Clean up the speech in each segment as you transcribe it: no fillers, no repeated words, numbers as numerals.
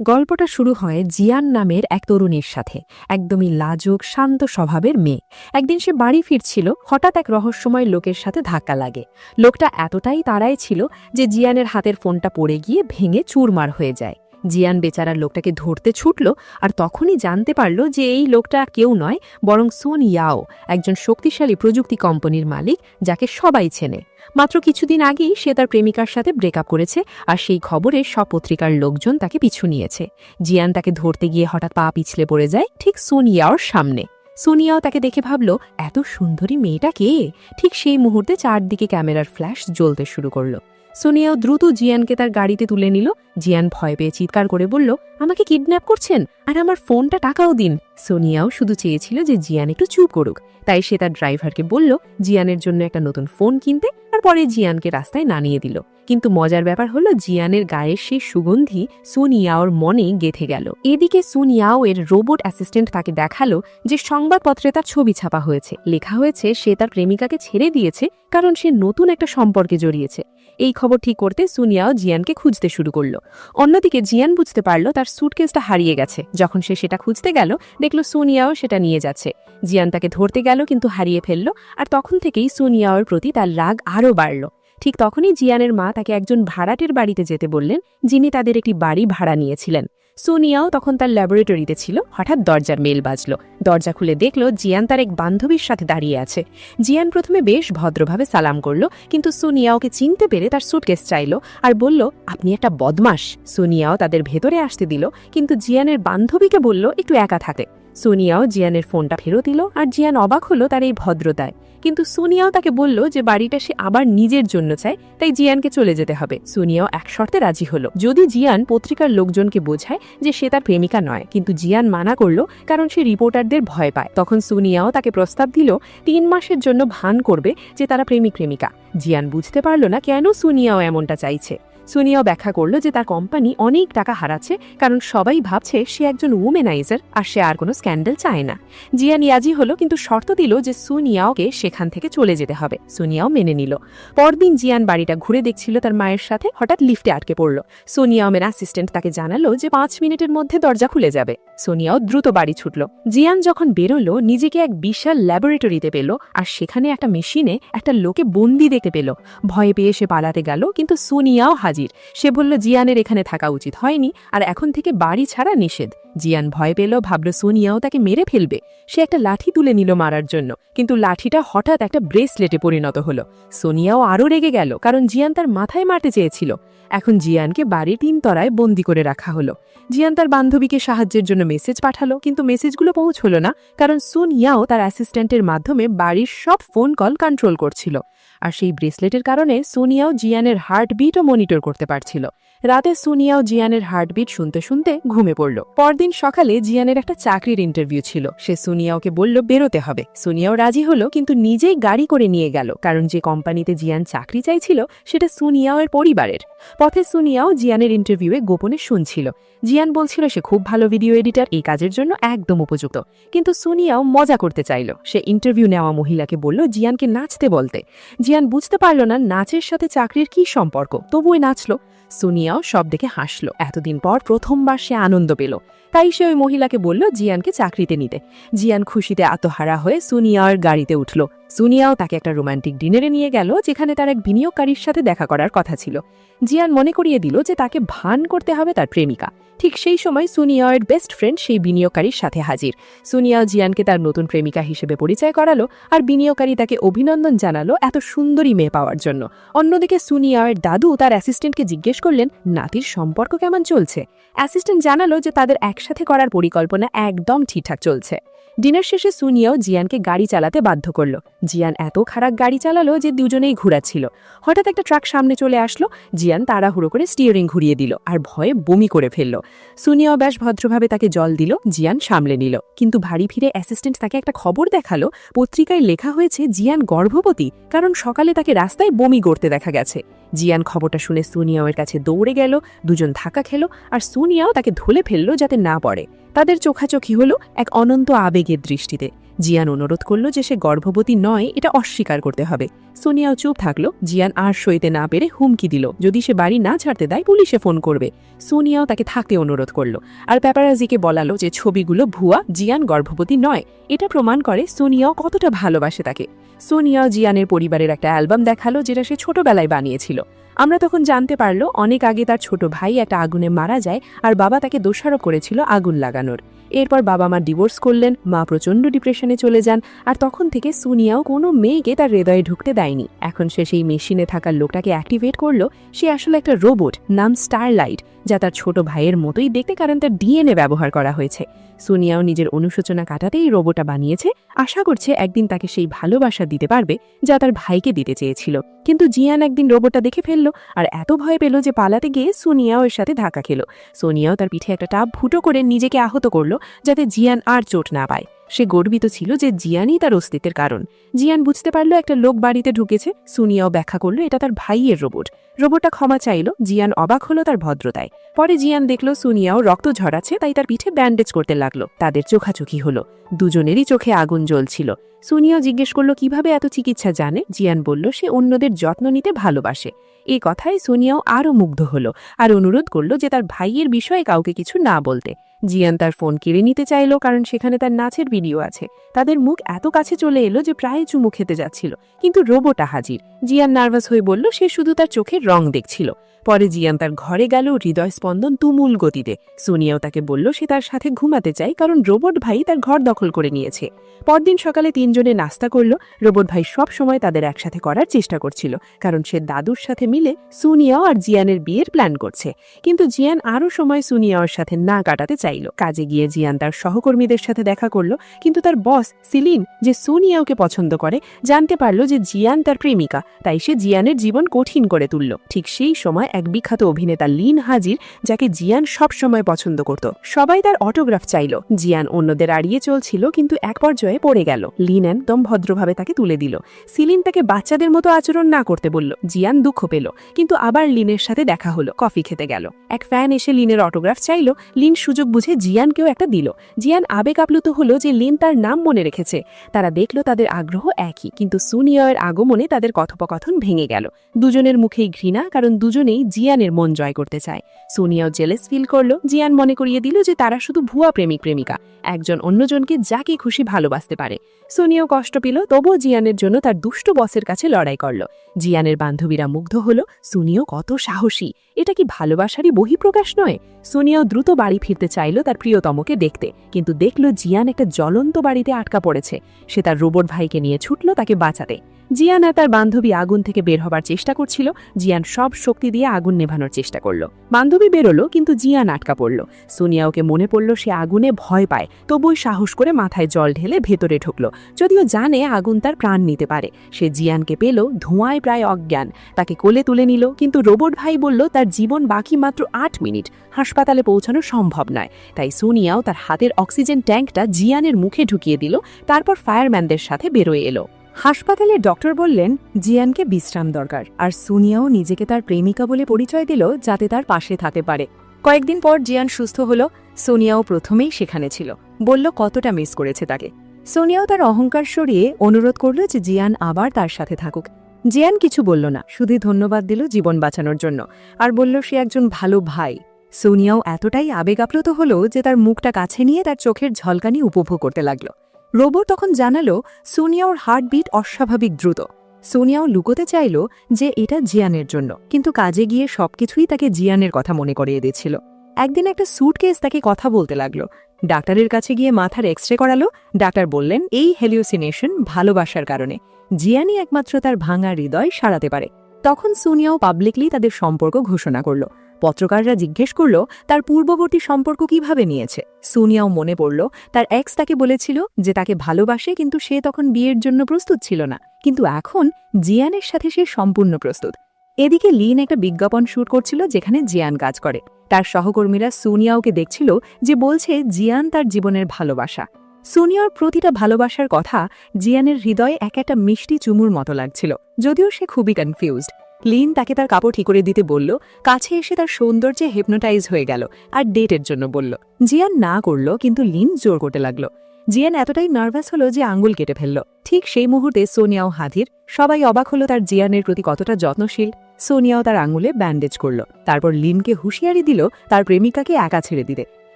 গল্পটা শুরু হয় জিয়ান নামের এক তরুণীর সাথে। একদমই লাজুক শান্ত স্বভাবের মেয়ে। একদিন সে বাড়ি ফিরছিল, হঠাৎ এক রহস্যময় লোকের সাথে ধাক্কা লাগে। লোকটা এতটাই তাড়ায় ছিল যে জিয়ানের হাতের ফোনটা পড়ে গিয়ে ভেঙে চুরমার হয়ে যায়। জিয়ান বেচারার লোকটাকে ধরতে ছুটল, আর তখনই জানতে পারল যে এই লোকটা কেউ নয়, বরং সুন ইয়াও, একজন শক্তিশালী প্রযুক্তি কোম্পানির মালিক, যাকে সবাই চেনে। মাত্র কিছুদিন আগেই সে তার প্রেমিকার সাথে ব্রেকআপ করেছে, আর সেই খবরে সব পত্রিকার লোকজন তাকে পিছু নিয়েছে। জিয়ান তাকে ধরতে গিয়ে হঠাৎ পা পিছলে পড়ে যায় ঠিক সুন ইয়াওর সামনে। সুন ইয়াও তাকে দেখে ভাবল, এত সুন্দরী মেয়েটা কে? ঠিক সেই মুহূর্তে চারদিকে ক্যামেরার ফ্ল্যাশ জ্বলতে শুরু করল। সুন ইয়াও দ্রুত জিয়ানকে তার গাড়িতে তুলে নিল। জিয়ান ভয় পেয়ে চিৎকার করে বলল, আমাকে কিডন্যাপ করছেন, আর আমার ফোনটা টাকাও দিন। সুন ইয়াও শুধু চেয়েছিল যে জিয়ান একটু চুপ করুক, তাই সে তার ড্রাইভারকে বলল জিয়ানের জন্য একটা নতুন ফোন কিনতে, আর পরে জিয়ানকে রাস্তায় নামিয়ে দিল। কিন্তু মজার ব্যাপার হলো, জিয়ানের গায়ের সেই সুগন্ধি সুন ইয়াওর মনে গেঁথে গেল। এদিকে সুন ইয়াও এর রোবট অ্যাসিস্ট্যান্ট তাকে দেখালো যে সংবাদপত্রে তার ছবি ছাপা হয়েছে, লেখা হয়েছে সে তার প্রেমিকাকে ছেড়ে দিয়েছে কারণ সে নতুন একটা সম্পর্কে জড়িয়েছে। এই খবর ঠিক করতে সুন ইয়াও জিয়ানকে খুঁজতে শুরু করলো। অন্যদিকে জিয়ান বুঝতে পারল তার সুটকেসটা হারিয়ে গেছে। যখন সে সেটা খুঁজতে গেল, দেখল সুন ইয়াও সেটা নিয়ে যাচ্ছে। জিয়ান তাকে ধরতে গেল কিন্তু হারিয়ে ফেলল, আর তখন থেকেই সুন ইয়াওর প্রতি তার রাগ আরও বাড়ল। ঠিক তখনই জিয়ানের মা তাকে একজন ভাড়াটের বাড়িতে যেতে বললেন, যিনি তাদের একটি বাড়ি ভাড়া নিয়েছিলেন। সুন ইয়াও তখন তার ল্যাবরেটরিতে ছিল। হঠাৎ দরজার বেল বাজল। দরজা খুলে দেখল জিয়ান তার এক বান্ধবীর সাথে দাঁড়িয়ে আছে। জিয়ান প্রথমে বেশ ভদ্রভাবে সালাম করল, কিন্তু সুন ইয়াওকে চিনতে পেরে তার সুটকেস চাইল আর বলল, আপনি একটা বদমাশ। সুন ইয়াও তাদের ভেতরে আসতে দিল, কিন্তু জিয়ানের বান্ধবীকে বলল একটু একা থাকে। সুন ইয়াও জিয়ানের ফোনটা ফেরত দিল, আর জিয়ান অবাক হলো তার এই ভদ্রতায়। কিন্তু সুন ইয়াও তাকে বলল যে বাড়িটা সে আবার নিজের জন্য চায়, তাই জিয়ানকে চলে যেতে হবে। সুন ইয়াও এক শর্তে রাজি হলো, যদি জিয়ান পত্রিকার লোকজনকে বোঝায় যে সে তার প্রেমিকা নয়। কিন্তু জিয়ান মানা করল কারণ সে রিপোর্টারদের ভয় পায়। তখন সুন ইয়াও তাকে প্রস্তাব দিল 3 মাসের জন্য ভান করবে যে তারা প্রেমিকা। জিয়ান বুঝতে পারল না কেন সুন ইয়াও এমনটা চাইছে। সুন ইয়াও ব্যাখ্যা করল যে তার কোম্পানি অনেক টাকা হারাচ্ছে, কারণ সবাই ভাবছে সে একজন উমেনাইজার, আর সে আর কোনো স্ক্যান্ডাল চায় না। জিয়ান রাজি হলো, কিন্তু শর্ত দিল যে সুন ইয়াওকে সেখান থেকে চলে যেতে হবে। সুন ইয়াও মেনে নিল। পরদিন জিয়ান বাড়িটা ঘুরে দেখছিল তার মায়ের সাথে, হঠাৎ লিফটে আটকে পড়ল। সুন ইয়াওমের অ্যাসিস্ট্যান্ট তাকে জানালো যে 5 মিনিটের মধ্যে দরজা খুলে যাবে। সুন ইয়াও দ্রুত বাড়ি ছুটল। জিয়ান যখন বেরোলো, নিজেকে এক বিশাল ল্যাবরেটরিতে পেল, আর সেখানে একটা মেশিনে একটা লোকে বন্দি দেখতে পেল। ভয়ে পেয়ে সে পালাতে গেল, কিন্তু সুন ইয়াও হাজির। সে বলল জিয়ানের এখানে থাকা উচিত হয়নি, আর এখন থেকে বাড়ি ছাড়া নিষেধ। জিয়ান ভয় পেল, ভাবল সুন ইয়াও তাকে মেরে ফেলবে। সে একটা লাঠি তুলে নিল মারার জন্য, কিন্তু লাঠিটা হঠাৎ একটা ব্রেসলেটে পরিণত হলো। সুন ইয়াও আরও রেগে গেল, কারণ জিয়ান তার মাথায় মারতে চেয়েছিল। এখন জিয়ানকে বাড়ির 3 তলায় বন্দি করে রাখা হলো। জিয়ান তার বান্ধবীকে সাহায্যের জন্য মেসেজ পাঠালো, কিন্তু মেসেজগুলো পৌঁছলো না, কারণ সুন ইয়াও তার অ্যাসিস্ট্যান্টের মাধ্যমে বাড়ির সব ফোন কল কন্ট্রোল করছিল। আর সেই ব্রেসলেটের কারণে সুন ইয়াও জিয়ানের হার্টবিটও মনিটর করতে পারছিল। রাতে সুন ইয়াও জিয়ানের হার্টবিট শুনতে শুনতে ঘুমে পড়ল। পরদিন সকালে জিয়ানের একটা চাকরির ইন্টারভিউ ছিল। সে সুন ইয়াওকে বলল বেরোতে হবে। সুন ইয়াও রাজি হলো, কিন্তু নিজেই গাড়ি করে নিয়ে গেল, কারণ যে কোম্পানিতে জিয়ান চাকরি চাইছিল সেটা সুন ইয়াওয়ের পরিবারের। পথে সুন ইয়াও জিয়ানের ইন্টারভিউয়ে গোপনে শুনছিল। জিয়ান বলছিল সে খুব ভালো ভিডিও এডিটর, এই কাজের জন্য একদম উপযুক্ত। কিন্তু সুন ইয়াও মজা করতে চাইল। সে ইন্টারভিউ নেওয়া মহিলাকে বলল জিয়ানকে নাচতে বলতে। জিয়ান বুঝতে পারল না নাচের সাথে চাকরির কি সম্পর্ক, তবুই নাচল। সুন ইয়াও সব দেখে হাসল। এতদিন পর প্রথমবার সে আনন্দ পেল, তাই সে ওই মহিলাকে বলল জিয়ানকে চাকরিতে নিতে। জিয়ান খুশিতে আত্মহারা হয়ে সুন ইয়াওর গাড়িতে উঠল। সুন ইয়াও তাকে একটা রোমান্টিক ডিনারে নিয়ে গেল, যেখানে তার এক বিনিয়োগকারীর সাথে দেখা করার কথা ছিল। জিয়ান মনে করিয়ে দিল যে তাকে ভান করতে হবে তার প্রেমিকা। ঠিক সেই সময় সুন ইয়াওয়ের বেস্ট ফ্রেন্ড সেই বিনিয়োগকারীর সাথে হাজির। সুন ইয়াও জিয়ানকে তার নতুন প্রেমিকা হিসেবে পরিচয় করালো, আর বিনিয়োগকারী তাকে অভিনন্দন জানালো এত সুন্দরী মেয়ে পাওয়ার জন্য। অন্যদিকে সুন ইয়াওয়ের দাদু তার অ্যাসিস্ট্যান্টকে জিজ্ঞেস করলেন নাতির সম্পর্ক কেমন চলছে। অ্যাসিস্ট্যান্ট জানালো যে তাদের একসাথে করার পরিকল্পনা একদম ঠিকঠাক চলছে। ডিনার শেষে সুন ইয়াও জিয়ানকে গাড়ি চালাতে বাধ্য করল। জিয়ান এত খারাপ গাড়ি চালালো যে দুজনেই ঘুরাচ্ছিল। হঠাৎ একটা ট্রাক সামনে চলে আসলো। জিয়ান তাড়াহুড়ো করে স্টিয়ারিং ঘুরিয়ে দিল, আর ভয়ে বমি করে ফেলল। সুন ইয়াও বেশ ভদ্রভাবে তাকে জল দিল। জিয়ান সামলে নিল, কিন্তু বাড়ি ফিরে অ্যাসিস্ট্যান্ট তাকে একটা খবর দেখালো। পত্রিকায় লেখা হয়েছে জিয়ান গর্ভবতী, কারণ সকালে তাকে রাস্তায় বমি করতে দেখা গেছে। জিয়ান খবরটা শুনে সুন ইয়াওয়ের কাছে দৌড়ে গেল। দুজন ধাক্কা খেলো, আর সুন ইয়াও তাকে ধরে ফেলল যাতে না পড়ে। তাদের চোখাচোখি হলো এক অনন্ত আবেগের দৃষ্টিতে। জিয়ান অনুরোধ করল যে সে গর্ভবতী নয় এটা অস্বীকার করতে হবে। সোনিয়াও চুপ থাকলো। জিয়ান আর সইতে না পেরে হুমকি দিল যদি সে বাড়ি না ছাড়তে দেয় পুলিশে ফোন করবে। সোনিয়াও তাকে থাকতে অনুরোধ করল আর প্যাপারাজিকে বলালো যে ছবিগুলো ভুয়া, জিয়ান গর্ভবতী নয়। এটা প্রমাণ করে সোনিয়াও কতটা ভালোবাসে তাকে। সোনিয়াও জিয়ানের পরিবারের একটা অ্যালবাম দেখালো যেটা সে ছোটবেলায় বানিয়েছিল। আমরা তখন জানতে পারলো অনেক আগে তার ছোট ভাই একটা আগুনে মারা যায় আর বাবা তাকে দোষারোপ করেছিল আগুন লাগানোর। এরপর বাবা মা ডিভোর্স করলেন, মা প্রচণ্ড ডিপ্রেশনে চলে যান আর তখন থেকে সোনিয়াও কোনো মেয়েকে তার হৃদয়ে ঢুকতে দেয়নি। এখন সে সেই মেশিনে থাকা লোকটাকে অ্যাক্টিভেট করলো। সে আসলে একটা রোবট, নাম স্টারলাইট, যা তার ছোট ভাইয়ের মতোই দেখতে, কারণ তার ডিএনএ ব্যবহার করা হয়েছে। সোনিয়াও নিজের অনুশোচনা কাটাতেই রোবটটা বানিয়েছে। আশা করছে একদিন তাকে সেই ভালোবাসা দিতে পারবে যা তার ভাইকে দিতে চেয়েছিল। কিন্তু জিয়ান একদিন রোবটটা দেখে ফেলল আর এত ভয় পেল যে পালাতে গিয়ে সোনিয়াও এর সাথে ধাক্কা খেল। সোনিয়াও তার পিঠে একটা টাপ ফুটো করে নিজেকে আহত করলো যাতে জিয়ান আর চোট না পায়। সে গর্বিত ছিল যে জিয়ানই তার অস্তিত্বের কারণ। জিয়ান বুঝতে পারল একটা লোক বাড়িতে ঢুকেছে। সোনিয়াও ব্যাখ্যা করলো এটা তার ভাইয়ের রোবট। রোবটটা ক্ষমা চাইল। জিয়ান অবাক হলো তার ভদ্রতায়। পরে জিয়ান দেখল সোনিয়াও রক্ত ঝরাচ্ছে, তাই তার পিঠে ব্যান্ডেজ করতে লাগলো। তাদের চোখাচোখি হলো। দুজনেরই চোখে আগুন জ্বলছিল। সোনিয়াও জিজ্ঞেস করলো কিভাবে এত চিকিৎসা জানে। জিয়ান বলল সে অন্যদের যত্ন নিতে ভালোবাসে। এই কথায় সোনিয়াও আরও মুগ্ধ হলো আর অনুরোধ করল যে তার ভাইয়ের বিষয়ে কাউকে কিছু না বলতে। জিয়ান তার ফোন কেড়ে নিতে চাইল কারণ সেখানে তার নাচের ভিডিও আছে। তাদের মুখ এত কাছে চলে এলো যে প্রায় চুমু খেতে যাচ্ছিল, কিন্তু রোবটটা হাজির। জিয়ান নার্ভাস হয়ে বলল সে শুধু তার চোখের রং দেখছিল। পরে জিয়ান তার ঘরে গেল, হৃদয় স্পন্দন তুমুল গতিতে। সোনিয়াও তাকে বলল সে তার সাথে ঘুমাতে চায় কারণ রোবট ভাই তার ঘর দখল করে নিয়েছে। পরদিন সকালে তিনজনে নাস্তা করল। রোবট ভাই সব সময় তাদের একসাথে করার চেষ্টা করছিল কারণ সে দাদুর সাথে মিলে সোনিয়াও আর জিয়ানের বিয়ের প্ল্যান করছে। কিন্তু জিয়ান আরও সময় সোনিয়াওর সাথে না কাটাতে চাইল। কাজে গিয়ে জিয়ান তার সহকর্মীদের সাথে দেখা করলো, কিন্তু তার বস সিলিন, যে সোনিয়াওকে পছন্দ করে, জানতে পারল যে জিয়ান তার প্রেমিকা। তাই সে জিয়ানের জীবন কঠিন করে তুলল। ঠিক সেই সময় এক বিখ্যাত অভিনেতা লিন হাজির, যাকে জিয়ান সব সময় পছন্দ করত। সবাই তার অটোগ্রাফ চাইল। জিয়ান অন্যদের এড়িয়ে চলছিল, কিন্তু এক পর্যায়ে পড়ে গেল। লিন একদম ভদ্রভাবে তাকে তুলে দিল। সিলিন তাকে বাচ্চাদের মতো আচরণ না করতে বলল। জিয়ান দুঃখ পেল, কিন্তু আবার লিনের সাথে দেখা হলো। কফি খেতে গেল। এক ফ্যান এসে লিনের অটোগ্রাফ চাইল। লিন সুযোগ বুঝে জিয়ানকেও একটা দিল। জিয়ান আবেগ আপ্লুত হলো যে লিন তার নাম মনে রেখেছে। তারা দেখল তাদের আগ্রহ একই, কিন্তু সোনিয়াওয়ের আগমনে তাদের কথোপকথন ভেঙে গেল। দুজনের মুখেই ঘৃণা, কারণ দুজনেই জিয়ানের মন জয় করতে চায়। সোনিয়াও জেলেস ফিল করলো। জিয়ান মনে করিয়ে দিল যে তারা শুধু ভুয়া প্রেমিক প্রেমিকা, একজন অন্যজনকে যাকে খুশি ভালোবাসতে পারে। সোনিয়াও কষ্ট পেল, তবুও জিয়ানের জন্য তার দুষ্ট বসের কাছে লড়াই করল। জিয়ানের বান্ধবীরা মুগ্ধ হলো। সোনিয়াও কত সাহসী, এটা কি ভালোবাসারই বহিঃপ্রকাশ নয়? সোনিয়াও দ্রুত বাড়ি ফিরতে চাইল তার প্রিয়তমকে দেখতে, কিন্তু দেখল জিয়ান একটা জ্বলন্ত বাড়িতে আটকা পড়েছে। সে তার রোবট ভাইকে নিয়ে ছুটল তাকে বাঁচাতে। জিয়ান আর তার বান্ধবী আগুন থেকে বের হবার চেষ্টা করছিল। জিয়ান সব শক্তি দিয়ে আগুন নেভানোর চেষ্টা করলো। বান্ধবী বেরোলো, কিন্তু জিয়ান আটকা পড়ল। সোনিয়াওকে মনে পড়ল সে আগুনে ভয় পায়, তবুই সাহস করে মাথায় জল ঢেলে ভেতরে ঢুকলো, যদিও জানে আগুন তার প্রাণ নিতে পারে। সে জিয়ানকে পেল, ধোঁয়ায় প্রায় অজ্ঞান। তাকে কোলে তুলে নিল, কিন্তু রোবট ভাই বলল তার জীবন বাকি মাত্র 8 মিনিট, হাসপাতালে পৌঁছানো সম্ভব নয়। তাই সোনিয়াও তার হাতের অক্সিজেন ট্যাঙ্কটা জিয়ানের মুখে ঢুকিয়ে দিল। তারপর ফায়ারম্যানদের সাথে বেরোয় এলো। হাসপাতালে ডক্টর বললেন জিয়ানকে বিশ্রাম দরকার, আর সোনিয়াও নিজেকে তার প্রেমিকা বলে পরিচয় দিল যাতে তার পাশে থাকতে পারে। কয়েকদিন পর জিয়ান সুস্থ হলো। সোনিয়াও প্রথমেই সেখানে ছিল, বলল কতটা মিস করেছে তাকে। সোনিয়াও তার অহংকার সরিয়ে অনুরোধ করল যে জিয়ান আবার তার সাথে থাকুক। জিয়ান কিছু বলল না, শুধু ধন্যবাদ দিল জীবন বাঁচানোর জন্য, আর বলল সে একজন ভালো ভাই। সোনিয়াও এতটাই আবেগ আপ্লুত হলো যে তার মুখটা কাছে নিয়ে তার চোখের ঝলকানি উপভোগ করতে লাগল। রোবট তখন জানালো সোনিয়াওর হার্টবিট অস্বাভাবিক দ্রুত। সোনিয়াও লুকোতে চাইল যে এটা জিয়ানের জন্য, কিন্তু কাজে গিয়ে সবকিছুই তাকে জিয়ানের কথা মনে করিয়ে দিচ্ছিল। একদিন একটা স্যুটকেস তাকে কথা বলতে লাগলো। ডাক্তারের কাছে গিয়ে মাথার এক্সরে করালো। ডাক্তার বললেন এই হেলিউসিনেশন ভালোবাসার কারণে। জিয়ানই একমাত্র তার ভাঙা হৃদয় সারাতে পারে। তখন সোনিয়াও পাবলিকলি তাদের সম্পর্ক ঘোষণা করল। পত্রকাররা জিজ্ঞেস করল তার পূর্ববর্তী সম্পর্ক কিভাবে নিয়েছে। সোনিয়াও মনে পড়ল তার এক্স তাকে বলেছিল যে তাকে ভালোবাসে, কিন্তু সে তখন বিয়ের জন্য প্রস্তুত ছিল না। কিন্তু এখন জিয়ানের সাথে সে সম্পূর্ণ প্রস্তুত। এদিকে লিন একটা বিজ্ঞাপন শুট করছিল যেখানে জিয়ান কাজ করে। তার সহকর্মীরা সোনিয়াওকে দেখছিল যে বলছে জিয়ান তার জীবনের ভালোবাসা। সোনিয়ার প্রতিটা ভালোবাসার কথা জিয়ানের হৃদয়ে এক একটা মিষ্টি চুমুর মতো লাগছিল, যদিও সে খুবই কনফিউজড। লিন তাকে তার কাপড় ঠিক করে দিতে বলল। কাছে এসে তার সৌন্দর্যে হিপনোটাইজ হয়ে গেল আর ডেটের জন্য বলল। জিয়ান না করল, কিন্তু লিন জোর করতে লাগলো। জিয়ান এতটাই নার্ভাস হলো যে আঙ্গুল কেটে ফেলল। ঠিক সেই মুহূর্তে সোনিয়াও হাজির। সবাই অবাক হলো তার জিয়ানের প্রতি কতটা যত্নশীল। সোনিয়াও তার আঙুলে ব্যান্ডেজ করল, তারপর লিনকে হুঁশিয়ারি দিল তার প্রেমিকাকে একা ছেড়ে দিতে।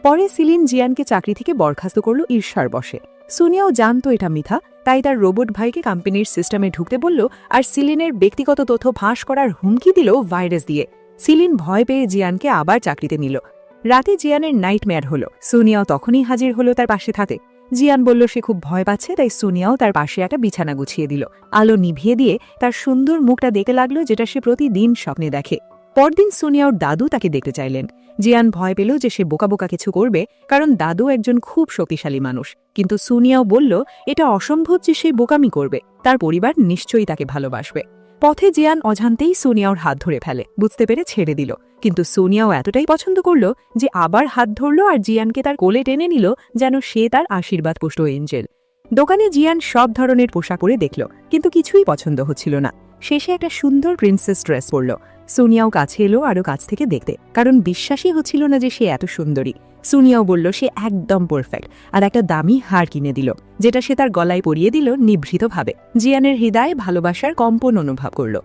পরে সিলিন জিয়ানকে চাকরি থেকে বরখাস্ত করল ঈর্ষার বশে। সোনিয়াও জানতো এটা মিথ্যা, তাই তার রোবট ভাইকে কোম্পানির সিস্টেমে ঢুকতে বলল আর সিলিনের ব্যক্তিগত তথ্য ফাঁস করার হুমকি দিল ভাইরাস দিয়ে। সিলিন ভয় পেয়ে জিয়ানকে আবার চাকরিতে নিল। রাতে জিয়ানের নাইটমেয়ার হলো। সোনিয়াও তখনই হাজির হলো তার পাশে থাকতে। জিয়ান বলল সে খুব ভয় পাচ্ছে, তাই সোনিয়াও তার পাশে একটা বিছানা গুছিয়ে দিল। আলো নিভিয়ে দিয়ে তার সুন্দর মুখটা দেখতে লাগলো, যেটা সে প্রতিদিন স্বপ্নে দেখে। পরদিন সোনিয়ার দাদু তাকে দেখতে চাইলেন। জিয়ান ভয় পেল যে সে বোকা বোকা কিছু করবে, কারণ দাদু একজন খুব শক্তিশালী মানুষ। কিন্তু সোনিয়াও বলল এটা অসম্ভব যে সে বোকামি করবে, তার পরিবার নিশ্চয়ই তাকে ভালোবাসবে। পথে জিয়ান অজান্তেই সোনিয়ার হাত ধরে ফেলে, বুঝতে পেরে ছেড়ে দিল। কিন্তু সোনিয়াও এতটাই পছন্দ করল যে আবার হাত ধরল আর জিয়ানকে তার কোলে টেনে নিল, যেন সে তার আশীর্বাদ পুষ্ট এঞ্জেল। দোকানে জিয়ান সব ধরনের পোশাক পরে দেখল, কিন্তু কিছুই পছন্দ হচ্ছিল না। শেষে একটা সুন্দর প্রিন্সেস ড্রেস পরল। সোনিয়াও কাছে এলো আরও কাছ থেকে দেখতে, কারণ বিশ্বাসই হচ্ছিল না যে সে এত সুন্দরী। সোনিয়াও বলল সে একদম পারফেক্ট, আর একটা দামি হার কিনে দিল, যেটা সে তার গলায় পরিয়ে দিল নিভৃতভাবে। জিয়ানের হৃদয়ে ভালোবাসার কম্পন অনুভব করল।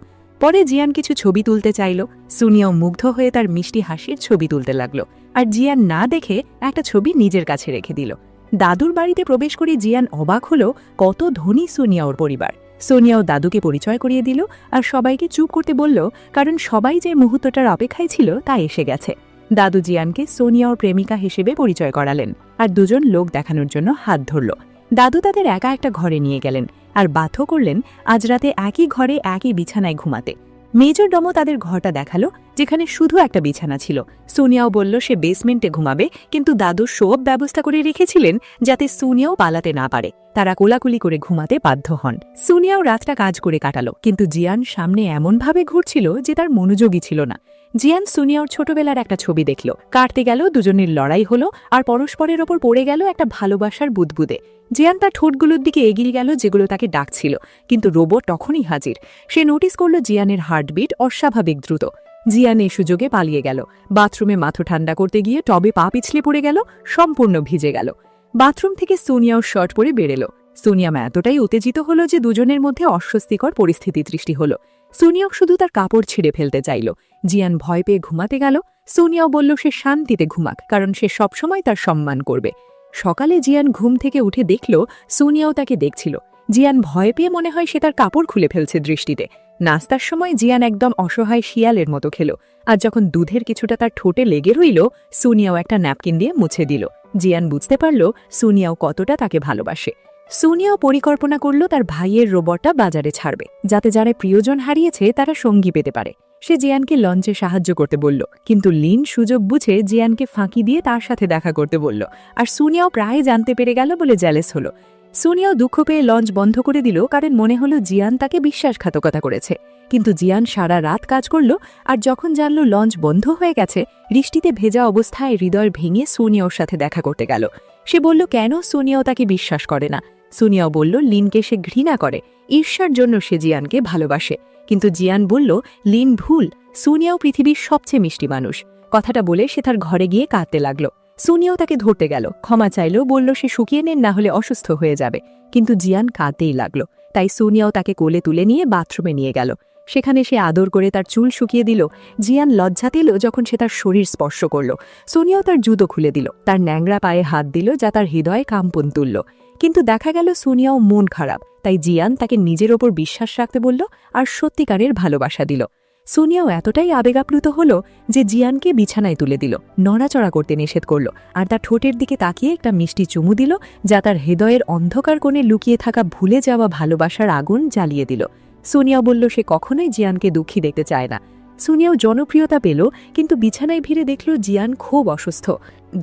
পরে জিয়ান কিছু ছবি তুলতে চাইল। সোনিয়াও মুগ্ধ হয়ে তার মিষ্টি হাসির ছবি তুলতে লাগলো, আর জিয়ান না দেখে একটা ছবি নিজের কাছে রেখে দিল। দাদুর বাড়িতে প্রবেশ করে জিয়ান অবাক হলো কত ধনী সোনিয়াওর পরিবার। সোনিয়াও দাদুকে পরিচয় করিয়ে দিল আর সবাইকে চুপ করতে বলল, কারণ সবাই যে মুহূর্তটার অপেক্ষায় ছিল তা এসে গেছে। দাদু জিয়ানকে সোনিয়াওর প্রেমিকা হিসেবে পরিচয় করালেন, আর দুজন লোক দেখানোর জন্য হাত ধরল। দাদু তাদের একা একটা ঘরে নিয়ে গেলেন আর বাধ্য করলেন আজ রাতে একই ঘরে একই বিছানায় ঘুমাতে। মেজর ডমও তাদের ঘরটা দেখালো, যেখানে শুধু একটা বিছানা ছিল। সোনিয়াও বলল সে বেসমেন্টে ঘুমাবে, কিন্তু দাদু সব ব্যবস্থা করে রেখেছিলেন যাতে সোনিয়াও পালাতে না পারে। তারা কোলাকুলি করে ঘুমাতে বাধ্য হন। সোনিয়াও রাতটা কাজ করে কাটালো, কিন্তু জিয়ান সামনে এমনভাবে ঘুরছিল যে তার মনোযোগী ছিল না। জিয়ান সোনিয়ার ছোটবেলার একটা ছবি দেখল, কাটতে গেল, দুজনের লড়াই হলো আর পরস্পরের ওপর পড়ে গেল একটা ভালোবাসার বুদবুদে। জিয়ান তার ঠোঁটগুলোর দিকে এগিয়ে গেল, যেগুলো তাকে ডাকছিল, কিন্তু রোবট তখনই হাজির। সে নোটিস করল জিয়ানের হার্টবিট অস্বাভাবিক দ্রুত। জিয়ান এই সুযোগে পালিয়ে গেল। বাথরুমে মাথা ঠান্ডা করতে গিয়ে টবে পা পিছলে পড়ে গেল, সম্পূর্ণ ভিজে গেল। বাথরুম থেকে সোনিয়াও শর্ট পরে বেরেল। সোনিয়া এতটাই উত্তেজিত হলো যে দুজনের মধ্যে অস্বস্তিকর পরিস্থিতি সৃষ্টি হলো। সোনিয়াও শুধু তার কাপড় ছিঁড়ে ফেলতে চাইল। জিয়ান ভয় পেয়ে ঘুমাতে গেল। সোনিয়াও বলল সে শান্তিতে ঘুমাক, কারণ সে সবসময় তার সম্মান করবে। সকালে জিয়ান ঘুম থেকে উঠে দেখল সোনিয়াও তাকে দেখছিল। জিয়ান ভয় পেয়ে মনে হয় সে তার কাপড় খুলে ফেলছে দৃষ্টিতে। নাস্তার সময় জিয়ান একদম অসহায় শিয়ালের মতো খেল, আর যখন দুধের কিছুটা তার ঠোঁটে লেগে রইল, সোনিয়াও একটা ন্যাপকিন দিয়ে মুছে দিল। জিয়ান বুঝতে পারল সোনিয়াও কতটা তাকে ভালোবাসে। সোনিয়াও পরিকল্পনা করল তার ভাইয়ের রোবটটা বাজারে ছাড়বে, যাতে যারা প্রিয়জন হারিয়েছে তারা সঙ্গী পেতে পারে। সে জিয়ানকে লঞ্চে সাহায্য করতে বলল, কিন্তু লিন সুযোগ বুঝে জিয়ানকে ফাঁকি দিয়ে তার সাথে দেখা করতে বলল, আর সোনিয়াও প্রায় জানতে পেরে গেল বলে জ্যালেস হলো। সোনিয়াও দুঃখ পেয়ে লঞ্চ বন্ধ করে দিল, কারণ মনে হলো জিয়ান তাকে বিশ্বাসঘাতকতা করেছে। কিন্তু জিয়ান সারা রাত কাজ করল, আর যখন জানল লঞ্চ বন্ধ হয়ে গেছে, বৃষ্টিতে ভেজা অবস্থায় হৃদয় ভেঙে সোনিয়াওর সাথে দেখা করতে গেল। সে বলল কেন সোনিয়াও তাকে বিশ্বাস করে না। সোনিয়াও বলল লিনকে সে ঘৃণা করে, ঈর্ষার জন্য সে জিয়ানকে ভালোবাসে। কিন্তু জিয়ান বলল লিন ভুল, সোনিয়াও পৃথিবীর সবচেয়ে মিষ্টি মানুষ। কথাটা বলে সে তার ঘরে গিয়ে কাঁদতে লাগল। সোনিয়াও তাকে ধরতে গেল, ক্ষমা চাইল, বলল সে শুকিয়ে নেন, না হলে অসুস্থ হয়ে যাবে। কিন্তু জিয়ান কাঁদতেই লাগল। তাই সোনিয়াও তাকে কোলে তুলে নিয়ে বাথরুমে নিয়ে গেল। সেখানে সে আদর করে তার চুল শুকিয়ে দিল। জিয়ান লজ্জা দিল যখন সে তার শরীর স্পর্শ করল। সোনিয়াও তার জুতো খুলে দিল, তার ন্যাংরা পায়ে হাত দিল, যা তার হৃদয়ে কাম্পন তুলল। কিন্তু দেখা গেল সোনিয়াও মন খারাপ, তাই জিয়ান তাকে নিজের ওপর বিশ্বাস রাখতে বলল আর সত্যিকারের ভালোবাসা দিল। সোনিয়াও এতটাই আবেগাপ্লুত হল যে জিয়ানকে বিছানায় তুলে দিল, নড়াচড়া করতে নিষেধ করল, আর তার ঠোঁটের দিকে তাকিয়ে একটা মিষ্টি চুমু দিল, যা তার হৃদয়ের অন্ধকার কোণে লুকিয়ে থাকা ভুলে যাওয়া ভালোবাসার আগুন জ্বালিয়ে দিল। সোনিয়াও বলল সে কখনোই জিয়ানকে দুঃখী দেখতে চায় না। সোনিয়াও জনপ্রিয়তা পেল, কিন্তু বিছানায় ভিড়ে দেখল জিয়ান খুব অসুস্থ।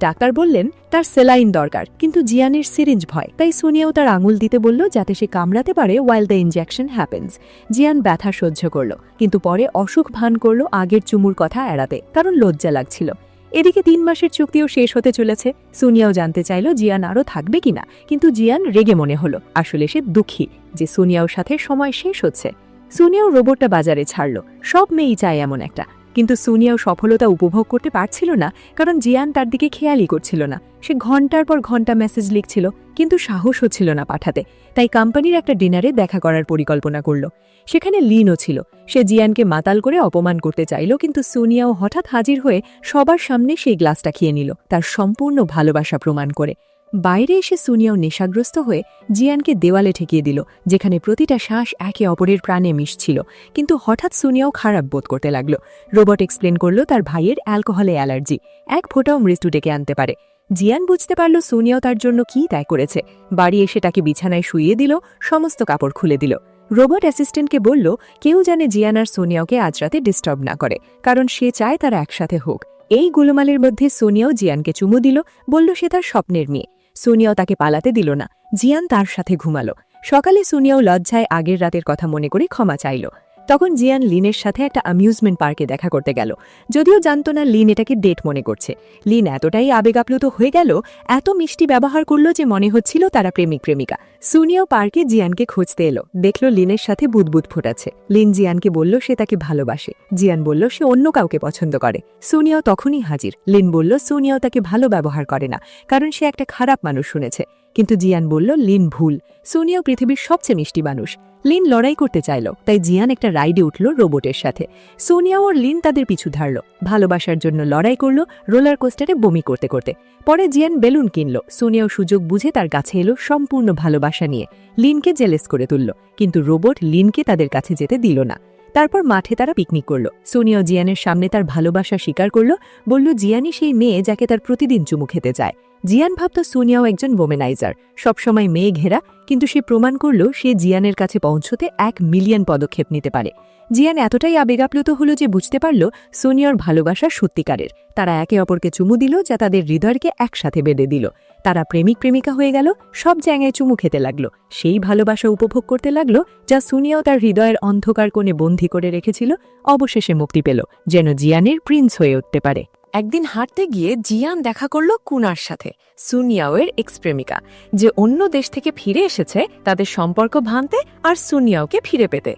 ডাক্তার বললেন তার সেলাইন দরকার, কিন্তু জিয়ানের সিরিঞ্জ ভয়, তাই সোনিয়াও তার আঙুল দিতে বলল যাতে সে কামড়াতে পারে ওয়াইল দ্য ইনজেকশন হ্যাপেন্স। জিয়ান ব্যথা সহ্য করল, কিন্তু পরে অসুখ ভান করল আগের চুমুর কথা এড়াতে, কারণ লজ্জা লাগছিল। এদিকে 3 মাসের চুক্তিও শেষ হতে চলেছে। সোনিয়াও জানতে চাইল জিয়ান আরও থাকবে কিনা, কিন্তু জিয়ান রেগে মনে হলো, আসলে সে দুঃখী যে সোনিয়ার সাথে সময় শেষ হচ্ছে। সোনিয়াও রোবটটা বাজারে ছাড়ল। সব মেয়েই চায় এমন একটা, কিন্তু সোনিয়াও সফলতা উপভোগ করতে পারছিল না, কারণ জিয়ান তার দিকে খেয়ালই করছিল না। সে ঘন্টার পর ঘন্টা মেসেজ লিখছিল, কিন্তু সাহস হচ্ছিল না পাঠাতে। তাই কোম্পানির একটা ডিনারে দেখা করার পরিকল্পনা করল। সেখানে লিনও ছিল। সে জিয়ানকে মাতাল করে অপমান করতে চাইল, কিন্তু সোনিয়াও হঠাৎ হাজির হয়ে সবার সামনে সেই গ্লাসটা খেয়ে নিল, তার সম্পূর্ণ ভালোবাসা প্রমাণ করে। বাইরে এসে সোনিয়াও নেশাগ্রস্ত হয়ে জিয়ানকে দেওয়ালে ঠেকিয়ে দিল, যেখানে প্রতিটা শ্বাস একে অপরের প্রাণে মিশছিল। কিন্তু হঠাৎ সোনিয়াও খারাপ বোধ করতে লাগল। রোবট এক্সপ্লেন করল তার ভাইয়ের অ্যালকোহলে অ্যালার্জি, এক ফোঁটাও মৃত্যু ডেকে আনতে পারে। জিয়ান বুঝতে পারল সোনিয়াও তার জন্য কী ত্যাগ করেছে। বাড়ি এসে তাকে বিছানায় শুইয়ে দিল, সমস্ত কাপড় খুলে দিল। রোবট অ্যাসিস্ট্যান্টকে বলল কেউ জানে জিয়ান আর সোনিয়াওকে আজ রাতে ডিস্টার্ব না করে, কারণ সে চায় তারা একসাথে হোক। এই গোলমালের মধ্যে সোনিয়াও জিয়ানকে চুমু দিল, বলল সে তার স্বপ্নের মেয়ে। সোনিয়াও তাকে পালাতে দিল না। জিয়ান তার সাথে ঘুমালো। সকালে সোনিয়াও লজ্জায় আগের রাতের কথা মনে করে ক্ষমা চাইল। তখন জিয়ান লিনের সাথে একটা অ্যামিউজমেন্ট পার্কে দেখা করতে গেল, যদিও জানত না লিন এটাকে ডেট মনে করছে। লিন এতটাই আবেগাপ্লুত হয়ে গেল, এত মিষ্টি ব্যবহার করলো যে মনে হচ্ছিল তারা প্রেমিক প্রেমিকা। সোনিয়াও পার্কে জিয়ানকে খুঁজতে এলো, দেখল লিনের সাথে বুদবুদ ফোটাচ্ছে। লিন জিয়ানকে বলল সে তাকে ভালোবাসে। জিয়ান বলল সে অন্য কাউকে পছন্দ করে। সোনিয়াও তখনই হাজির। লিন বলল সোনিয়াও তাকে ভালো ব্যবহার করে না, কারণ সে একটা খারাপ মানুষ শুনেছে। কিন্তু জিয়ান বলল লিন ভুল, সোনিয়াও পৃথিবীর সবচেয়ে মিষ্টি মানুষ। লিন লড়াই করতে চাইল, তাই জিয়ান একটা রাইডে উঠল রোবটের সাথে। সোনিয়া ও লিন তাদের পিছু ধারল, ভালোবাসার জন্য লড়াই করল রোলার কোস্টারে বমি করতে করতে। পরে জিয়ান বেলুন কিনল। সোনিয়াও সুযোগ বুঝে তার কাছে এলো সম্পূর্ণ ভালোবাসা নিয়ে, লিনকে জেলেস করে তুলল। কিন্তু রোবট লিনকে তাদের কাছে যেতে দিল না। তারপর মাঠে তারা পিকনিক করল। সোনিয়াও জিয়ানের সামনে তার ভালোবাসা স্বীকার করল, বলল জিয়ানই সেই মেয়ে যাকে তার প্রতিদিন চুমু খেতে চায়। জিয়ান ভাবত সোনিয়াও একজন ওমেনাইজার, সবসময় মেয়ে ঘেরা, কিন্তু সে প্রমাণ করল সে জিয়ানের কাছে পৌঁছতে 1 মিলিয়ন পদক্ষেপ নিতে পারে। জিয়ান এতটাই আবেগাপ্লুত হল যে বুঝতে পারল সোনিয়ার ভালোবাসা সত্যিকারের। তারা একে অপরকে চুমু দিল, যা তাদের হৃদয়কে একসাথে বেঁধে দিল। তারা প্রেমিক প্রেমিকা হয়ে গেল, সব জায়গায় চুমু খেতে লাগলো, সেই ভালোবাসা উপভোগ করতে লাগলো যা সোনিয়াও তার হৃদয়ের অন্ধকার কোণে বন্দী করে রেখেছিল। অবশেষে মুক্তি পেল, যেন জিয়ানের প্রিন্স হয়ে উঠতে পারে। একদিন হাঁটতে গিয়ে জিয়ান দেখা করল কুনার সাথে, সুনিয়াওয়ের এক্স প্রেমিকা, যে অন্য দেশ থেকে ফিরে এসেছে তাদের সম্পর্ক ভাঙতে আর সুনিয়াওকে ফিরে পেতে।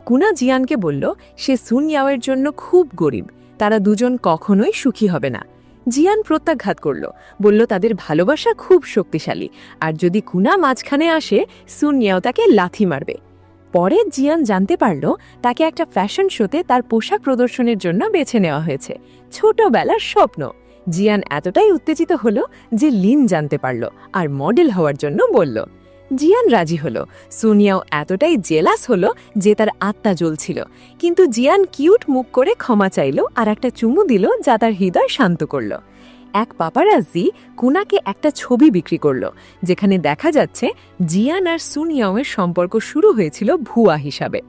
কুনা জিয়ানকে বলল সে সুনিয়াওয়ের জন্য খুব গরিব, তারা দুজন কখনোই সুখী হবে না। জিয়ান প্রত্যাঘাত করল, বলল তাদের ভালোবাসা খুব শক্তিশালী, আর যদি কুনা মাঝখানে আসে সুনিয়াও তাকে লাথি মারবে। পরে জিয়ান জানতে পারল তাকে একটা ফ্যাশন শোতে তার পোশাক প্রদর্শনের জন্য বেছে নেওয়া হয়েছে, ছোটবেলার স্বপ্ন। জিয়ান এতটাই উত্তেজিত হল যে লিন জানতে পারল আর মডেল হওয়ার জন্য বলল। জিয়ান রাজি হলো। সোনিয়াও এতটাই জেলাস হলো যে তার আত্মা জ্বলছিল, কিন্তু জিয়ান কিউট মুখ করে ক্ষমা চাইল আর একটা চুমু দিল, যা তার হৃদয় শান্ত করল। এক পাপারাজ্জি কুনাকে একটা ছবি বিক্রি করল, যেখানে দেখা যাচ্ছে জিয়ান আর সুনিয়াওয়ের সম্পর্ক শুরু হয়েছিল ভুয়া হিসাবে।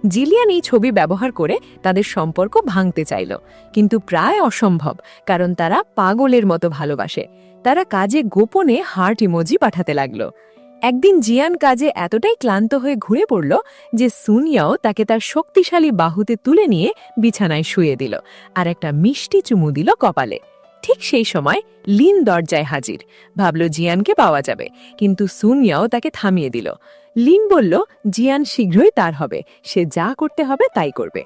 জিলিয়ান এই ছবি ব্যবহার করে তাদের সম্পর্ক ভাঙতে চাইল, কিন্তু প্রায় অসম্ভব, কারণ তারা পাগলের মতো ভালোবাসে। তারা কাজে গোপনে হার্ট ইমোজি পাঠাতে লাগলো। একদিন জিয়ান কাজে এতটাই ক্লান্ত হয়ে ঘুরে পড়ল যে সুনিয়াও তাকে তার শক্তিশালী বাহুতে তুলে নিয়ে বিছানায় শুয়ে দিল আর একটা মিষ্টি চুমু দিল কপালে। ঠিক সেই সময় লিন দরজায় হাজির, ভাবল জিয়ানকে পাওয়া যাবে, কিন্তু সুনিয়াও তাকে থামিয়ে দিল। লিন বলল জিয়ান শীঘ্রই তার হবে, সে যা করতে হবে তাই করবে।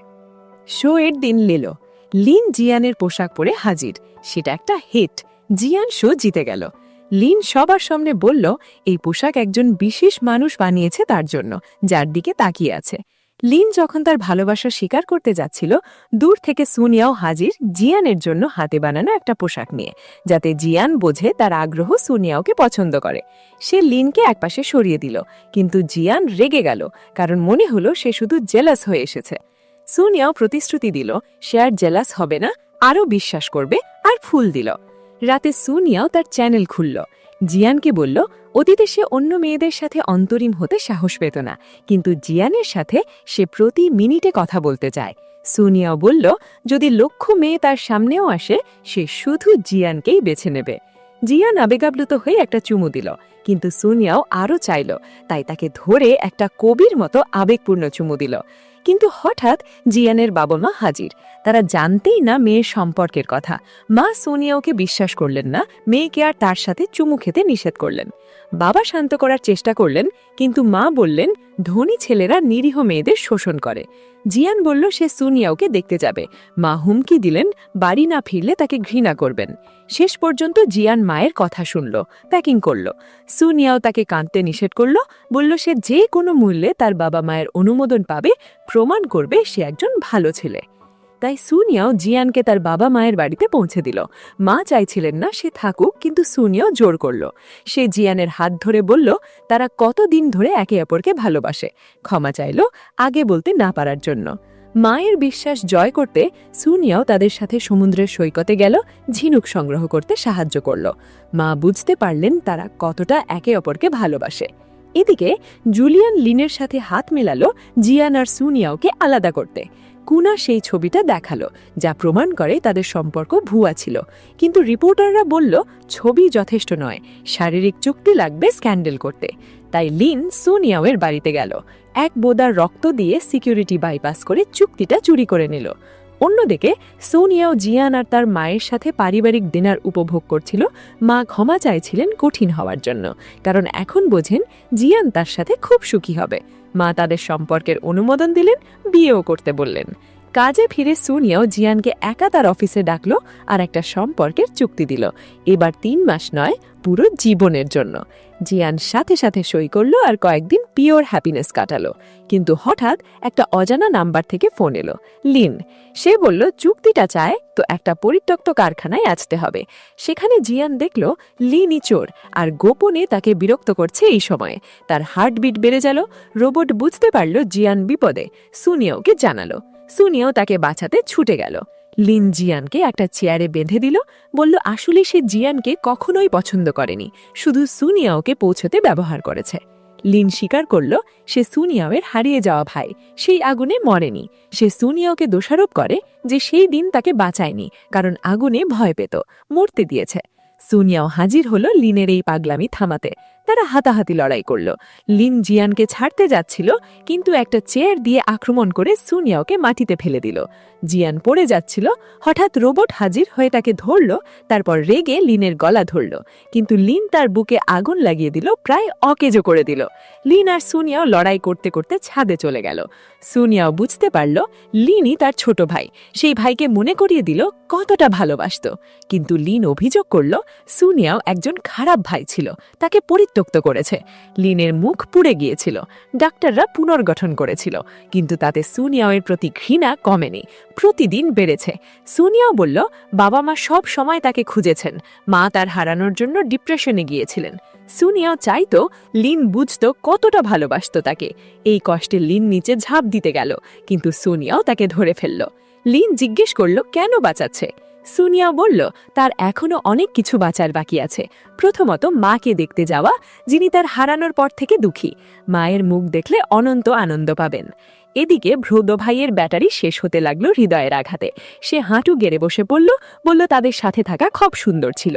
শো এর দিন লেলো। লিন জিয়ানের পোশাক পরে হাজির, সেটা একটা হিট। জিয়ান শো জিতে গেল। লিন সবার সামনে বলল এই পোশাক একজন বিশেষ মানুষ বানিয়েছে তার জন্য, যার দিকে তাকিয়ে আছে। লিন যখন তার ভালোবাসা স্বীকার করতে যাচ্ছিল, দূর থেকে সুনিয়াও হাজির জিয়ানের জন্য হাতে বানানো একটা পোশাক নিয়ে, যাতে জিয়ান বোঝে তার আগ্রহ সুনিয়াওকে পছন্দ করে। সে লিনকে একপাশে সরিয়ে দিল, কিন্তু জিয়ান রেগে গেল, কারণ মনে হলো সে শুধু জেলাস হয়ে এসেছে। সুনিয়াও প্রতিশ্রুতি দিল সে আর জেলাস হবে না, আরও বিশ্বাস করবে, আর ফুল দিল। রাতে সুনিয়াও তার চ্যানেল খুলল। জিয়ানকে বলল অতীতে সে অন্য মেয়েদের সাথে অন্তরীণ হতে সাহস পেত না, কিন্তু জিয়ানের সাথে সে প্রতি মিনিটে কথা বলতে চায়। সুনিয়াও বলল যদি লক্ষ মেয়ে তার সামনেও আসে, সে শুধু জিয়ানকেই বেছে নেবে। জিয়ান আবেগাপ্লুত হয়ে একটা চুমু দিল, কিন্তু সুনিয়াও আরও চাইল, তাই তাকে ধরে একটা কবির মতো আবেগপূর্ণ চুমু দিল। কিন্তু হঠাৎ জিয়ানের বাবা মা হাজির। তারা জানতেই না মেয়ের সম্পর্কের কথা। মা সোনিয়াওকে বিশ্বাস করলেন না, মেয়েকে আর তার সাথে চুমু খেতে নিষেধ করলেন। বাবা শান্ত করার চেষ্টা করলেন, কিন্তু মা বললেন ধনী ছেলেরা নিরীহ মেয়েদের শোষণ করে। জিয়ান বলল সে সুনিয়াওকে দেখতে যাবে। মা হুমকি দিলেন বাড়ি না ফিরলে তাকে ঘৃণা করবেন। শেষ পর্যন্ত জিয়ান মায়ের কথা শুনল, প্যাকিং করল। সুনিয়াও তাকে কাঁদতে নিষেধ করল, বলল সে যে কোনো মূল্যে তার বাবা মায়ের অনুমোদন পাবে, প্রমাণ করবে সে একজন ভালো ছেলে। তাই সুনিয়াও জিয়ানকে তার বাবা মায়ের বাড়িতে পৌঁছে দিল। মা চাইছিলেন না সে থাকুক, কিন্তু সুনিয়াও জোর করল। সে জিয়ানের হাত ধরে বলল তারা কতদিন ধরে একে অপরকে ভালোবাসে। ক্ষমা চাইল আগে বলতে না পারার জন্য। মায়ের বিশ্বাস জয় করতে সুনিয়াও তাদের সাথে সমুদ্রের সৈকতে গেল, ঝিনুক সংগ্রহ করতে সাহায্য করল। মা বুঝতে পারলেন তারা কতটা একে অপরকে ভালোবাসে। এদিকে জুলিয়ান লিনের সাথে হাত মেলালো জিয়ান আর সুনিয়াওকে আলাদা করতে। কুনা সেই ছবিটা দেখালো, যা প্রমাণ করে তাদের সম্পর্ক ভুয়া ছিল। কিন্তু রিপোর্টাররা বলল ছবি যথেষ্ট নয়, শারীরিক চুক্তি লাগবে স্ক্যান্ডেল করতে। তাই লিন সুনিয়াওয়ের বাড়িতে গেল, এক বোদার রক্ত দিয়ে সিকিউরিটি বাইপাস করে চুক্তিটা চুরি করে নিল। অন্যদিকে সুনিয়াও জিয়ান আর তার মায়ের সাথে পারিবারিক ডিনার উপভোগ করছিল। মা ক্ষমা চাইছিলেন কঠিন হওয়ার জন্য, কারণ এখন বোঝেন জিয়ান তার সাথে খুব সুখী হবে। মা তাদের সম্পর্কের অনুমোদন দিলেন, বিয়েও করতে বললেন। কাজে ফিরে সুনিয়াও জিয়ানকে একা তার অফিসে ডাকলো আর একটা সম্পর্কের চুক্তি দিল। এবার 3 মাস নয়, পুরো জীবনের জন্য। জিয়ান সাথে সাথে সই করলো আর কয়েকদিন পিওর হ্যাপিনেস কাটালো। কিন্তু হঠাৎ একটা অজানা নাম্বার থেকে ফোন এলো, লিন। সে বলল চুক্তিটা চায় তো একটা পরিত্যক্ত কারখানায় আসতে হবে। সেখানে জিয়ান দেখল লিনই চোর আর গোপনে তাকে বিরক্ত করছে। এই সময়ে তার হার্টবিট বেড়ে গেল। রোবট বুঝতে পারল জিয়ান বিপদে, সুনিয়াওকে জানালো। সুনিয়াও তাকে বাঁচাতে ছুটে গেল। লিন জিয়ানকে একটা চেয়ারে বেঁধে দিল, বলল আসলে সে জিয়ানকে কখনোই পছন্দ করেনি, শুধু সুনিয়াওকে পৌঁছতে ব্যবহার করেছে। লিন স্বীকার করল সে সুনিয়াওয়ের হারিয়ে যাওয়া ভাই, সেই আগুনে মরেনি। সে সুনিয়াওকে দোষারোপ করে যে সেই দিন তাকে বাঁচায়নি, কারণ আগুনে ভয় পেত, মরতে দিয়েছে। সুনিয়াও হাজির হলো লিনের এই পাগলামি থামাতে। তারা হাতাহাতি লড়াই করল। লিন জিয়ানকে ছাড়তে যাচ্ছিল, কিন্তু একটা চেয়ার দিয়ে আক্রমণ করে সুনিয়াওকে মাটিতে ফেলে দিল। জিয়ান পড়ে যাচ্ছিল, হঠাৎ রোবট হাজির হয়ে তাকে ধরল। তারপর রেগে লিনের গলা ধরল, কিন্তু লিন তার বুকে আগুন লাগিয়ে দিল, প্রায় অকেজো করে দিল। লিন আর সুনিয়াও লড়াই করতে করতে ছাদে চলে গেল। সুনিয়াও বুঝতে পারল লিনই তার ছোট ভাই, সেই ভাইকে মনে করিয়ে দিল কতটা ভালোবাসত। কিন্তু লিন অভিযোগ করল সুনিয়াও একজন খারাপ ভাই ছিল, তাকে পরিত্যক্ত করেছে। লিনের মুখ পুড়ে গিয়েছিল। ডাক্তাররা পুনর্গঠন করেছিল, কিন্তু তাতে সুনিয়াওয়ের প্রতি ঘৃণা কমেনি, প্রতিদিন বেড়েছে। সুনিয়াও বলল বাবা মা সব সময় তাকে খুঁজেছেন, মা তার হারানোর জন্য ডিপ্রেশনে গিয়েছিলেন। সুনিয়াও চাইতো লিন বুঝত কতটা ভালোবাসত তাকে। এই কষ্টে লিন নিচে ঝাঁপ দিতে গেল, কিন্তু সুনিয়াও তাকে ধরে ফেলল। লিন জিজ্ঞেস করল কেন বাঁচাচ্ছে। সুনিয়া বলল তার এখনো অনেক কিছু বাঁচার বাকি আছে। প্রথমত মাকে দেখতে যাওয়া, যিনি তার হারানোর পর থেকে দুঃখী। মায়ের মুখ দেখলে অনন্ত আনন্দ পাবেন। এদিকে ভ্রদ ভাইয়ের ব্যাটারি শেষ হতে লাগলো হৃদয়ের আঘাতে। সে হাঁটু গেড়ে বসে পড়ল, বলল তাদের সাথে থাকা খুব সুন্দর ছিল।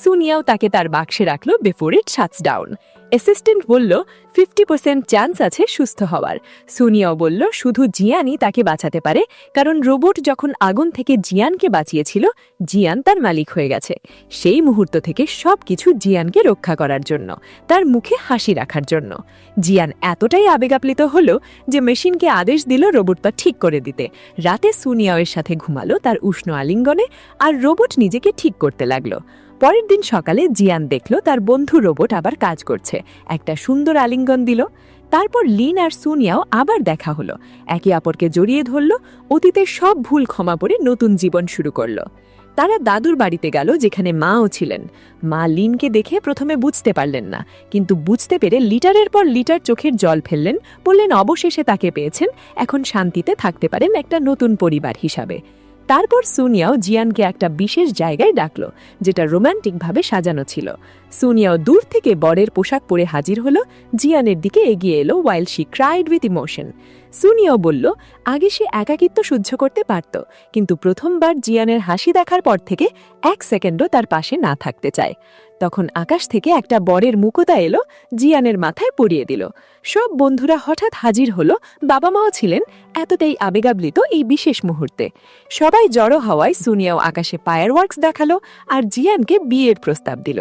সুনিয়াও তাকে তার বাক্সে রাখলো বিফোর ইট শাটস ডাউন। অ্যাসিস্ট্যান্ট বলল 50% চান্স আছে সুস্থ হওয়ার। সুনিয়াও বলল শুধু জিয়ানই তাকে বাঁচাতে পারে, কারণ রোবট যখন আগুন থেকে জিয়ানকে বাঁচিয়েছিল, জিয়ান তার মালিক হয়ে গেছে। সেই মুহূর্ত থেকে সবকিছু জিয়ানকে রক্ষা করার জন্য, তার মুখে হাসি রাখার জন্য। জিয়ান এতটাই আবেগাপ্লিত হলো যে মেশিনকে আদেশ দিল রোবটটা ঠিক করে দিতে। রাতে সুনিয়াওয়ের সাথে ঘুমালো তার উষ্ণ আলিঙ্গনে, আর রোবট নিজেকে ঠিক করতে লাগলো। পরের দিন সকালে জিয়ান দেখল তার বন্ধু রোবট আবার কাজ করছে, একটা সুন্দর আলিঙ্গন দিল। তারপর লিন আর সুনিয়াও আবার দেখা হলো, একে অপরকে জড়িয়ে ধরল, অতীতের সব ভুল ক্ষমা করে নতুন জীবন শুরু করল। তারা দাদুর বাড়িতে গেল, যেখানে মাও ছিলেন। মা লিনকে দেখে প্রথমে বুঝতে পারলেন না, কিন্তু বুঝতে পেরে লিটারের পর লিটার চোখের জল ফেললেন, বললেন অবশেষে তাকে পেয়েছেন, এখন শান্তিতে থাকতে পারেন একটা নতুন পরিবার হিসাবে। তারপর সুনিয়াও জিয়ানকে একটা বিশেষ জায়গায় ডাকলো, যেটা রোমান্টিকভাবে সাজানো ছিল। সুনিয়াও দূর থেকে বরের পোশাক পরে হাজির হলো, জিয়ানের দিকে এগিয়ে এলো ওয়াইল শি ক্রাইড উইথ ইমোশন। সুনিয়াও বলল আগে সে একাকিত্ব সহ্য করতে পারত, কিন্তু প্রথমবার জিয়ানের হাসি দেখার পর থেকে 1 সেকেন্ডও তার পাশে না থাকতে চায়। তখন আকাশ থেকে একটা বরের মুকুতা এলো, জিয়ানের মাথায় পরিয়ে দিল। সব বন্ধুরা হঠাৎ হাজির হলো, বাবা মাও ছিলেন, এতটাই আবেগাপ্লিত এই বিশেষ মুহূর্তে। সবাই জড়ো হওয়ায় সুনিয়াও আকাশে ফায়ারওয়ার্কস দেখালো আর জিয়ানকে বিয়ের প্রস্তাব দিল।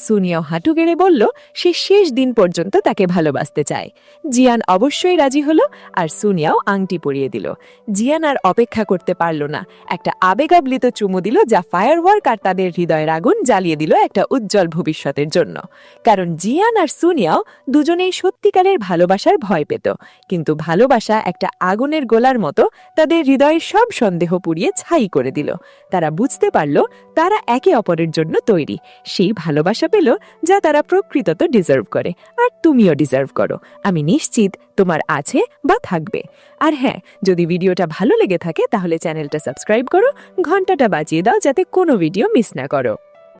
সুনিয়াও হাঁটু গেড়ে বলল সে শেষ দিন পর্যন্ত তাকে ভালোবাসতে চায়। জিয়ান অবশ্যই রাজি হলো আর সুনিয়াও আংটি পরিয়ে দিল। জিয়ান আর অপেক্ষা করতে পারল না, একটা আবেগাপ্লিত চুমু দিল যা ফায়ারওয়ার্ক আর তাদের হৃদয়ের আগুন জ্বালিয়ে দিল একটা উজ্জ্বল ভবিষ্যতের জন্য। কারণ জিয়ান আর সুনিয়াও দুজনেই সত্যিকারের ভালোবাসার ভয় পেত, কিন্তু ভালোবাসা একটা আগুনের গোলার মতো তাদের হৃদয়ের সব সন্দেহ পুড়িয়ে ছাই করে দিল। তারা বুঝতে পারল তারা একে অপরের জন্য তৈরি, সেই ভালোবাসা পেল যা তারা প্রকৃতত ডিজার্ভ করে। আর তুমিও ডিজার্ভ করো, আমি নিশ্চিত তোমার আছে বা থাকবে। আর হ্যাঁ, যদি ভিডিওটা ভালো লেগে থাকে তাহলে চ্যানেলটা সাবস্ক্রাইব করো, ঘন্টাটা বাজিয়ে দাও যাতে কোনো ভিডিও মিস না করো।